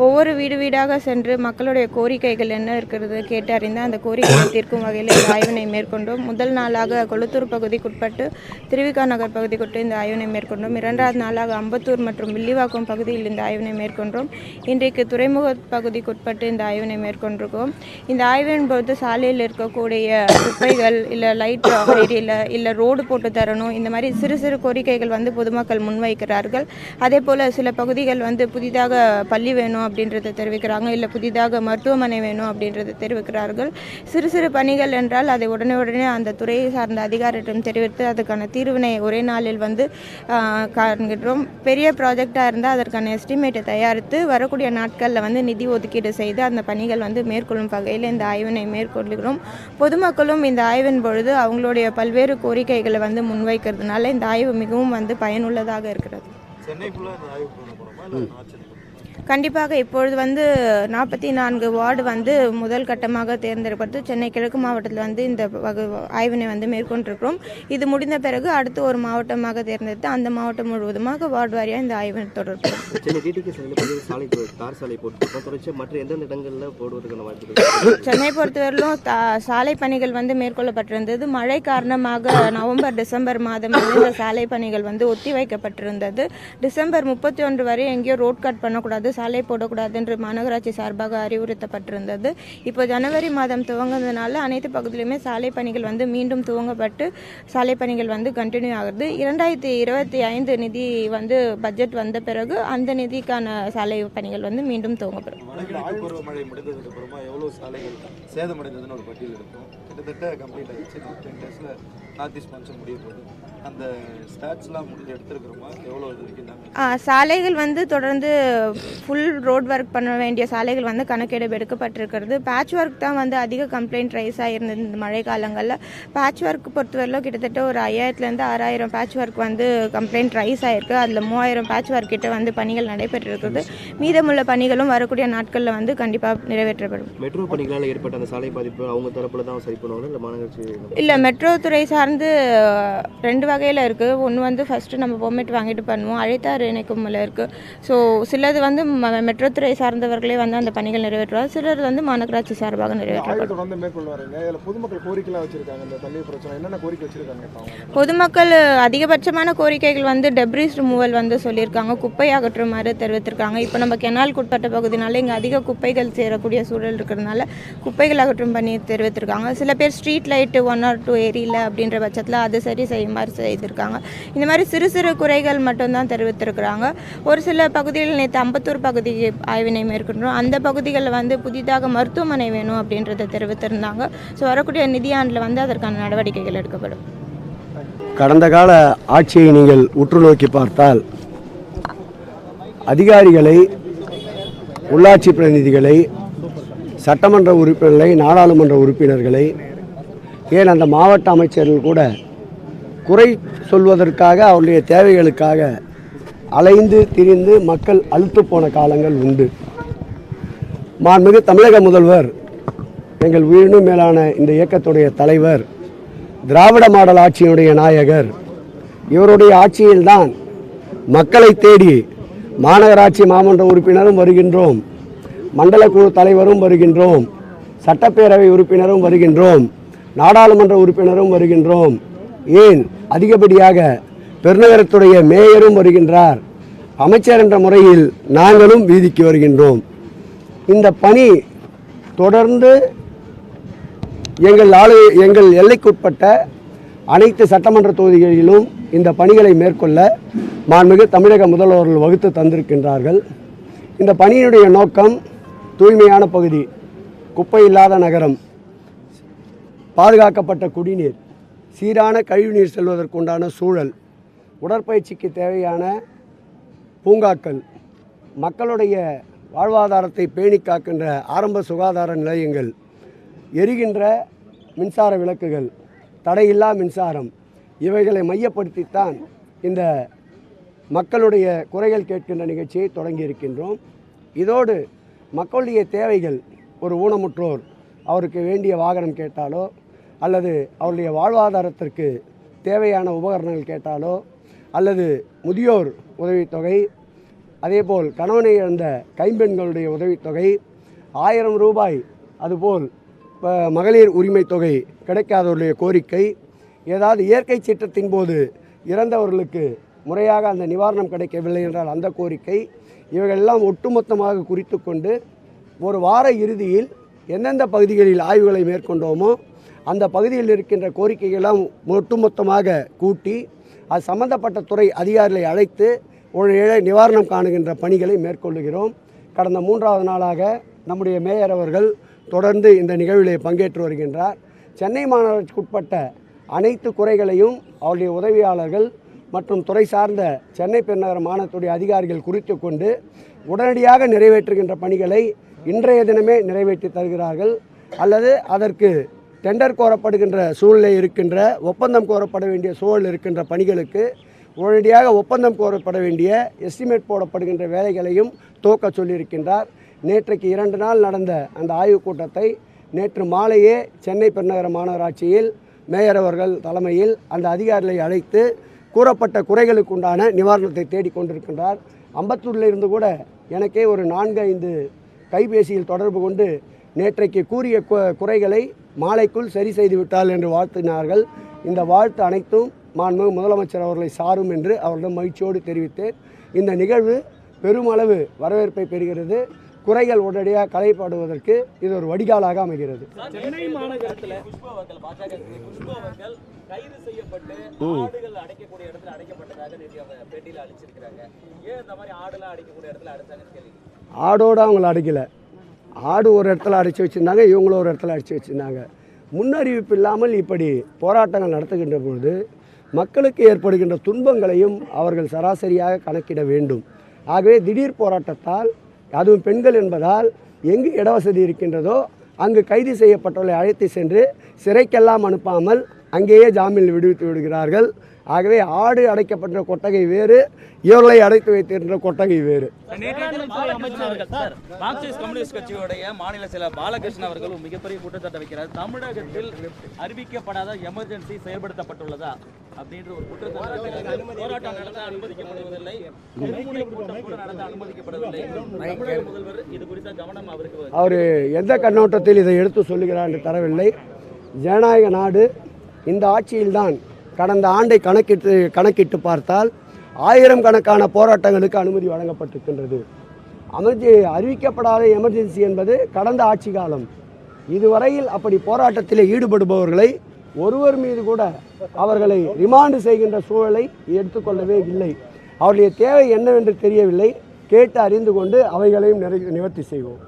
ஒவ்வொரு வீடு வீடாக சென்று மக்களுடைய கோரிக்கைகள் என்ன இருக்கிறது கேட்டறிந்து அந்த கோரிக்கையை தீர்க்கும் வகையில் இந்த ஆய்வினை மேற்கொண்டோம். முதல் நாளாக கொளத்தூர் பகுதிக்குட்பட்டு திருவிக நகர் பகுதிக்குட்பட்டு இந்த ஆய்வினை மேற்கொண்டோம். இரண்டாவது நாளாக அம்பத்தூர் மற்றும் வில்லிவாக்கம் பகுதியில் இந்த ஆய்வினை மேற்கொண்டோம். இன்றைக்கு துறைமுக பகுதிக்குட்பட்டு இந்த ஆய்வினை மேற்கொண்டிருக்கோம். இந்த ஆய்வின் போது சாலையில் இருக்கக்கூடிய குப்பைகள் இல்லை லைட் ஏரியில் இல்லை ரோடு போட்டு தரணும், இந்த மாதிரி சிறு சிறு கோரிக்கைகள் பொதுமக்கள் முன்வைக்கிறார்கள். அதே போல் சில பகுதிகள் புதிதாக பள்ளி வேணும் அப்படின்றத தெரிவிக்கிறாங்க, இல்லை புதிதாக மருத்துவமனை வேணும் அப்படின்றத தெரிவிக்கிறார்கள். சிறு சிறு பணிகள் என்றால் அதை உடனே அந்த துறையை சார்ந்த அதிகாரியிடம் தெரிவித்து அதுக்கான தீர்வினை ஒரே நாளில் காண்கிறோம். பெரிய ப்ராஜெக்டாக இருந்தால் அதற்கான எஸ்டிமேட்டை தயாரித்து வரக்கூடிய நாட்களில் நிதி ஒதுக்கீடு செய்து அந்த பணிகள் மேற்கொள்ளும் வகையில் இந்த ஆய்வினை மேற்கொள்கிறோம். பொதுமக்களும் இந்த ஆய்வின் பொழுது அவங்களுடைய பல்வேறு கோரிக்கைகளை முன்வைக்கிறதுனால இந்த ஆய்வு மிகவும் பயனுள்ளதாக இருக்கிறது. கண்டிப்பாக இப்பொழுது 44 வார்டு முதல் கட்டமாக தேர்ந்தெடுப்பது சென்னை கிழக்கு மாவட்டத்தில் இந்த ஆய்வினை மேற்கொண்டிருக்கிறோம். இது முடிந்த பிறகு அடுத்து ஒரு மாவட்டமாக தேர்ந்தெடுத்து அந்த மாவட்டம் முழுவதுமாக வார்டு வாரியாக இந்த ஆய்வினை தொடர்போம். சென்னை பொறுத்தவரையிலும் சாலை பணிகள் மேற்கொள்ளப்பட்டிருந்தது. மழை காரணமாக நவம்பர் டிசம்பர் மாதம் இந்த சாலை பணிகள் ஒத்திவைக்கப்பட்டிருந்தது. டிசம்பர் 31 வரை எங்கேயோ ரோட் கட் பண்ணக்கூடாது, சாலை போடக்கூடாது என்று மாநகராட்சி சார்பாக அறிவுறுத்தப்பட்டிருந்தது. இப்போ ஜனவரி மாதம் துவங்குறதுனால அனைத்து பகுதியிலுமே சாலை பணிகள் மீண்டும் துவங்கப்பட்டு சாலை பணிகள் கண்டினியூ ஆகுது. 2025 நிதி பட்ஜெட் வந்த பிறகு அந்த நிதிக்கான சாலை பணிகள் மீண்டும் துவங்கப்படும். சாலைகள் தொடர்ந்து ஃபுல் ரோட் ஒர்க் பண்ண வேண்டிய சாலைகள் கணக்கெடுப்பு எடுக்கப்பட்டிருக்கிறது. பேட்ச் ஒர்க் தான் அதிக கம்ப்ளைண்ட் ரைஸ் ஆகிருந்தது இந்த மழை காலங்களில். பேட்ச் ஒர்க் பொறுத்தவரையிலும் கிட்டத்தட்ட ஒரு 5000 6000 பேட்ச் ஒர்க் கம்ப்ளைண்ட் ரைஸ் ஆகிருக்கு. அதில் 3000 பேட்ச் ஒர்க் கிட்ட பணிகள் நடைபெற்றிருக்கிறது. மீதமுள்ள பணிகளும் வரக்கூடிய நாட்களில் கண்டிப்பாக நிறைவேற்றப்படும். மெட்ரோ பணிகளால் ஏற்பட்ட அந்த சாலை பாதிப்பு அவங்க தரப்புல தான் சரி பண்ணுவாங்க, இல்லை மாநகராட்சி? இல்லை, மெட்ரோ துறை சார்ந்து 2 வகையில் இருக்குது. ஒன்று ஃபஸ்ட்டு நம்ம பெர்மிட் வாங்கிட்டு பண்ணுவோம், அழைத்தார் இணைக்கும் இருக்குது. ஸோ சிலது மெட்ரோ துறை சார்ந்தவர்களே அந்த பணிகள் நிறைவேற்றுவார், சிலர் மாநகராட்சி சார்பாக நிறைவேற்றுவார். பொதுமக்கள் அதிகபட்சமான கோரிக்கைகள் டெப்ரிஸ் ரிமூவல் சொல்லியிருக்காங்க, குப்பை அகற்றுமாறு தெரிவித்திருக்காங்க. இப்போ நம்ம கெனாலுக்கு உட்பட்ட பகுதினால இங்கே அதிக குப்பைகள் சேரக்கூடிய சூழல் இருக்கிறதுனால குப்பைகள் அகற்றும் பண்ணி தெரிவித்திருக்காங்க. சில பேர் ஸ்ட்ரீட் லைட்டு 1 or 2 ஏரியில் அப்படின்ற பட்சத்தில் அது சரி செய்யுமாறு செய்திருக்காங்க. இந்த மாதிரி சிறு சிறு குறைகள் மட்டும்தான் தெரிவித்திருக்கிறாங்க. ஒரு சில பகுதிகளில் நேற்று அம்பத்தூர் பகுதி ஆய்வினை மேற்கொண்டோம். அந்த பகுதிகளில் புதிதாக மருத்துவமனை வேணும் அப்படின்றத தெரிவித்திருந்தாங்க. ஸோ வரக்கூடிய நிதியாண்டில் அதற்கான நடவடிக்கைகள் எடுக்கப்படும். கடந்த கால ஆட்சியை நீங்கள் உற்று நோக்கி பார்த்தால் அதிகாரிகளை, உள்ளாட்சி பிரதிநிதிகளை, சட்டமன்ற உறுப்பினர்களை, நாடாளுமன்ற உறுப்பினர்களை, ஏன் அந்த மாவட்ட அமைச்சர்கள் கூட குறை சொல்வதற்காக அவருடைய தேவைகளுக்காக அலைந்து திரிந்து மக்கள் அழுத்து போன காலங்கள் உண்டு. மாண்புமிகு தமிழக முதல்வர், எங்கள் உயிரினும் மேலான இந்த இயக்கத்துடைய தலைவர், திராவிட மாடல் ஆட்சியினுடைய நாயகர், இவருடைய ஆட்சியில்தான் மக்களை தேடி மாநகராட்சி மாமன்ற உறுப்பினரும் வருகின்றோம், மண்டல குழு தலைவரும் வருகின்றோம், சட்டப்பேரவை உறுப்பினரும் வருகின்றோம், நாடாளுமன்ற உறுப்பினரும் வருகின்றோம், ஏன் அதிகப்படியாக பெருநகரத்துடைய மேயரும் வருகின்றார், அமைச்சர் என்ற முறையில் நாங்களும் வீதிக்கு வருகின்றோம். இந்த பணி தொடர்ந்து எங்கள் எல்லைக்குட்பட்ட அனைத்து சட்டமன்ற தொகுதிகளிலும் இந்த பணிகளை மேற்கொள்ள மாண்புமிகு தமிழக முதல்வர்கள் வகுத்து தந்திருக்கின்றார்கள். இந்த பணியினுடைய நோக்கம் தூய்மையான பகுதி, குப்பை இல்லாத நகரம், பாதுகாக்கப்பட்ட குடிநீர், சீரான கழிவுநீர் செல்வதற்குண்டான சூழல், உடற்பயிற்சிக்கு தேவையான பூங்காக்கள், மக்களுடைய வாழ்வாதாரத்தை பேணி காக்கின்ற ஆரம்ப சுகாதார நிலையங்கள், எரிகின்ற மின்சார விளக்குகள், தடையில்லா மின்சாரம், இவைகளை மையப்படுத்தித்தான் இந்த மக்களுடைய குறைகள் கேட்கின்ற நிகழ்ச்சியை தொடங்கி இருக்கின்றோம். இதோடு மக்களுடைய தேவைகள், ஒரு ஊனமுற்றோர் அவருக்கு வேண்டிய வாகனம் கேட்டாலோ அல்லது அவருடைய வாழ்வாதாரத்திற்கு தேவையான உபகரணங்கள் கேட்டாலோ அல்லது முதியோர் உதவித்தொகை, அதேபோல் கணவனை இழந்த கைம்பெண்களுடைய உதவித்தொகை 1000 ரூபாய், அதுபோல் மகளிர் உரிமை தொகை கிடைக்காதவர்களுடைய கோரிக்கை, ஏதாவது இயற்கை சீற்றத்தின் போது இறந்தவர்களுக்கு முறையாக அந்த நிவாரணம் கிடைக்கவில்லை என்றால் அந்த கோரிக்கை, இவைகளெல்லாம் ஒட்டுமொத்தமாக குறித்து கொண்டு ஒரு வார இறுதியில் எந்தெந்த பகுதிகளில் ஆய்வுகளை மேற்கொண்டோமோ அந்த பகுதியில் இருக்கின்ற கோரிக்கைகளெல்லாம் ஒட்டுமொத்தமாக கூட்டி அது சம்பந்தப்பட்ட துறை அதிகாரிகளை அழைத்து ஒரு நிவாரணம் காணுகின்ற பணிகளை மேற்கொள்ளுகிறோம். கடந்த 3வது நாளாக நம்முடைய மேயர் அவர்கள் தொடர்ந்து இந்த நிகழ்விலே பங்கேற்று வருகின்றார். சென்னை மாநகராட்சிக்குட்பட்ட அனைத்து குறைகளையும் அவருடைய உதவியாளர்கள் மற்றும் துறை சார்ந்த சென்னை பெருநகர மாநகரத்துடைய அதிகாரிகள் குறித்து கொண்டு உடனடியாக நிறைவேற்றுகின்ற பணிகளை இன்றைய தினமே நிறைவேற்றி தருகிறார்கள். அல்லது அதற்கு டெண்டர் கோரப்படுகின்ற சூழ்நிலை இருக்கின்ற, ஒப்பந்தம் கோரப்பட வேண்டிய சூழல் இருக்கின்ற பணிகளுக்கு உடனடியாக ஒப்பந்தம் கோரப்பட வேண்டிய எஸ்டிமேட் போடப்படுகின்ற வேலைகளையும் துவக்க சொல்லியிருக்கின்றார். நேற்றைக்கு 2 நாள் நடந்த அந்த ஆய்வுக் கூட்டத்தை நேற்று மாலையே சென்னை பெருநகர மாநகராட்சியில் மேயர் அவர்கள் தலைமையில் அந்த அதிகாரிகளை அழைத்து கூறப்பட்ட குறைகளுக்கு உண்டான நிவாரணத்தை தேடிக்கொண்டிருக்கின்றார். அம்பத்தூரில் இருந்து கூட எனக்கே ஒரு 4-5 கைபேசியில் தொடர்பு கொண்டு நேற்றைக்கு கூறிய குறைகளை மாலைக்குள் சரி செய்து விட்டால் என்று வாழ்த்தினார்கள். இந்த வாழ்த்து அனைத்தும் மாண்புமிகு முதலமைச்சர் அவர்களை சாரும் என்று அவர்களிடம் மகிழ்ச்சியோடு தெரிவித்தேன். இந்த நிகழ்வு பெருமளவு வரவேற்பை பெறுகிறது. குறைகள் உடனடியாக களையப்படுவதற்கு இது ஒரு வடிகாலாக அமைகிறது. சென்னை மாநகரத்தில் கைது செய்யப்பட்டு ஆடுகள் அடைக்கக்கூடிய இடத்துல அடைக்கப்பட்டதாக நேற்று அவங்க பேட்டியில் அளிச்சிருக்கிறாங்க. ஏன் இந்த மாதிரி ஆடுலாம் அடைக்கக்கூடிய இடத்துல அடைச்சாங்கன்னு கேள்வி. ஆடோடு அவங்கள அடைக்கலை. ஆடு ஒரு இடத்துல அடைச்சி வச்சுருந்தாங்க, இவங்களும் ஒரு இடத்துல அடைச்சி வச்சுருந்தாங்க. முன்னறிவிப்பு இல்லாமல் இப்படி போராட்டங்கள் நடத்துகின்ற பொழுது மக்களுக்கு ஏற்படுகின்ற துன்பங்களையும் அவர்கள் சராசரியாக கணக்கிட வேண்டும். ஆகவே திடீர் போராட்டத்தால், அதுவும் பெண்கள் என்பதால் எங்கு இடவசதி இருக்கின்றதோ அங்கு கைது செய்யப்பட்டவர்களை அழைத்து சென்று சிறைக்கெல்லாம் அனுப்பாமல் அங்கேயே ஜாமீனில் விடுவித்து விடுகிறார்கள். ஆகவே ஆடு அடைக்கப்பட்ட கொட்டகை வேறு, இவர்களை அடைத்து வைத்திருக்கின்ற கொட்டகை வேறு. மார்க்சிஸ்ட் கம்யூனிஸ்ட் கட்சியுடைய மாநில செயலர் பாலகிருஷ்ணன் அவர்கள் மிகப்பெரிய குற்றச்சாட்டை வைக்கிறார். தமிழகத்தில் அறிவிக்கப்படாத எமர்ஜென்சி செயல்படுத்தப்பட்டுள்ளதா அப்படின்ற ஒரு குற்றச்சாட்டு. போராட்டம் நடத்த அனுமதிக்கப்படுவதில்லை, நடத்த அனுமதிக்கப்படவில்லை. தமிழக முதல்வர் இது குறித்த கவனம் அவருக்கு அவர் எந்த கண்ணோட்டத்தில் இதை எடுத்து சொல்லுகிறார் என்று தரவில்லை. ஜனநாயக நாடு. இந்த ஆட்சியில்தான் கடந்த ஆண்டை கணக்கிட்டு பார்த்தால் 1000 கணக்கான போராட்டங்களுக்கு அனுமதி வழங்கப்பட்டிருக்கின்றது. அறிவிக்கப்படாத எமர்ஜென்சி என்பது கடந்த ஆட்சி காலம். இதுவரையில் அப்படி போராட்டத்தில் ஈடுபடுபவர்களை ஒருவர் மீது கூட அவர்களை ரிமாண்டு செய்கின்ற சூழலை எடுத்துக்கொள்ளவே இல்லை. அவருடைய தேவை என்னவென்று தெரியவில்லை. கேட்டு அறிந்து கொண்டு அவைகளையும் நிவர்த்தி செய்வோம்.